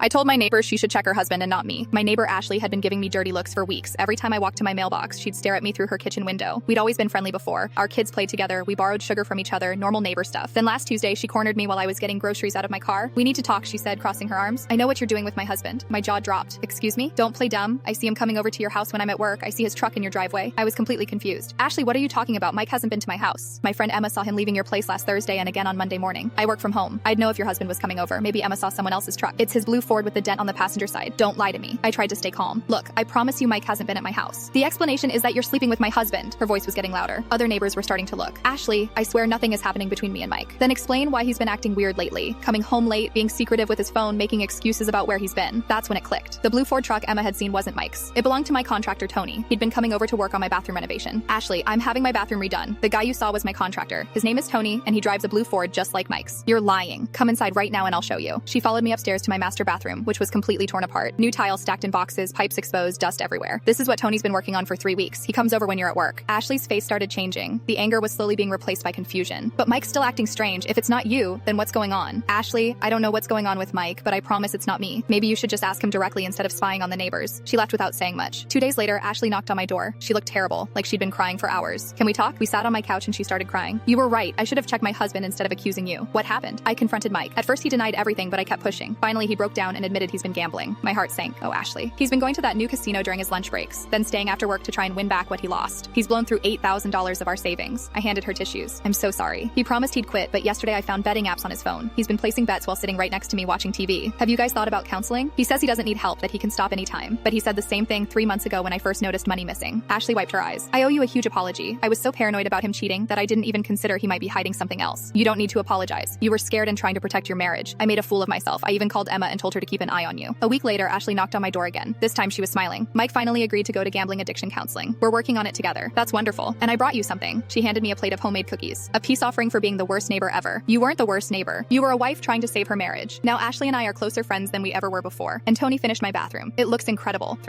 I told my neighbor she should check her husband and not me. My neighbor Ashley had been giving me dirty looks for weeks. Every time I walked to my mailbox, she'd stare at me through her kitchen window. We'd always been friendly before. Our kids played together. We borrowed sugar from each other, normal neighbor stuff. Then last Tuesday, she cornered me while I was getting groceries out of my car. "We need to talk," she said, crossing her arms. "I know what you're doing with my husband." My jaw dropped. "Excuse me? Don't play dumb. I see him coming over to your house when I'm at work. I see his truck in your driveway." I was completely confused. "Ashley, what are you talking about? Mike hasn't been to my house. My friend Emma saw him leaving your place last Thursday and again on Monday morning. I work from home. I'd know if your husband was coming over. Maybe Emma saw someone else's truck. It's his blue Ford with the dent on the passenger side. Don't lie to me." I tried to stay calm. "Look, I promise you Mike hasn't been at my house. The explanation is that you're sleeping with my husband." Her voice was getting louder. Other neighbors were starting to look. "Ashley, I swear nothing is happening between me and Mike." "Then explain why he's been acting weird lately. Coming home late, being secretive with his phone, making excuses about where he's been." That's when it clicked. The blue Ford truck Emma had seen wasn't Mike's. It belonged to my contractor, Tony. He'd been coming over to work on my bathroom renovation. "Ashley, I'm having my bathroom redone. The guy you saw was my contractor. His name is Tony, and he drives a blue Ford just like Mike's." "You're lying. Come inside right now and I'll show you." She followed me upstairs to my master bathroom, which was completely torn apart. New tiles stacked in boxes, pipes exposed, dust everywhere. "This is what Tony's been working on for 3 weeks. He comes over when you're at work." Ashley's face started changing. The anger was slowly being replaced by confusion. "But Mike's still acting strange. If it's not you, then what's going on?" "Ashley, I don't know what's going on with Mike, but I promise it's not me. Maybe you should just ask him directly instead of spying on the neighbors." She left without saying much. 2 days later, Ashley knocked on my door. She looked terrible, like she'd been crying for hours. "Can we talk?" We sat on my couch and she started crying. "You were right. I should have checked my husband instead of accusing you." "What happened?" I confronted Mike. At first he denied everything, but I kept pushing. Finally, he broke down and admitted he's been gambling. My heart sank. "Oh, Ashley. He's been going to that new casino during his lunch breaks, then staying after work to try and win back what he lost. He's blown through $8,000 of our savings." I handed her tissues. "I'm so sorry. He promised he'd quit, but yesterday I found betting apps on his phone. He's been placing bets while sitting right next to me watching TV. Have you guys thought about counseling? He says he doesn't need help, that he can stop anytime. But he said the same thing 3 months ago when I first noticed money missing." Ashley wiped her eyes. "I owe you a huge apology. I was so paranoid about him cheating that I didn't even consider he might be hiding something else." "You don't need to apologize. You were scared and trying to protect your marriage. I made a fool of myself. I even called Emma and told her to keep an eye on you." A week later, Ashley knocked on my door again. This time she was smiling. "Mike finally agreed to go to gambling addiction counseling. We're working on it together." "That's wonderful. And I brought you something." She handed me a plate of homemade cookies. "A peace offering for being the worst neighbor ever." "You weren't the worst neighbor. You were a wife trying to save her marriage. Now Ashley and I are closer friends than we ever were before." And Tony finished my bathroom. "It looks incredible."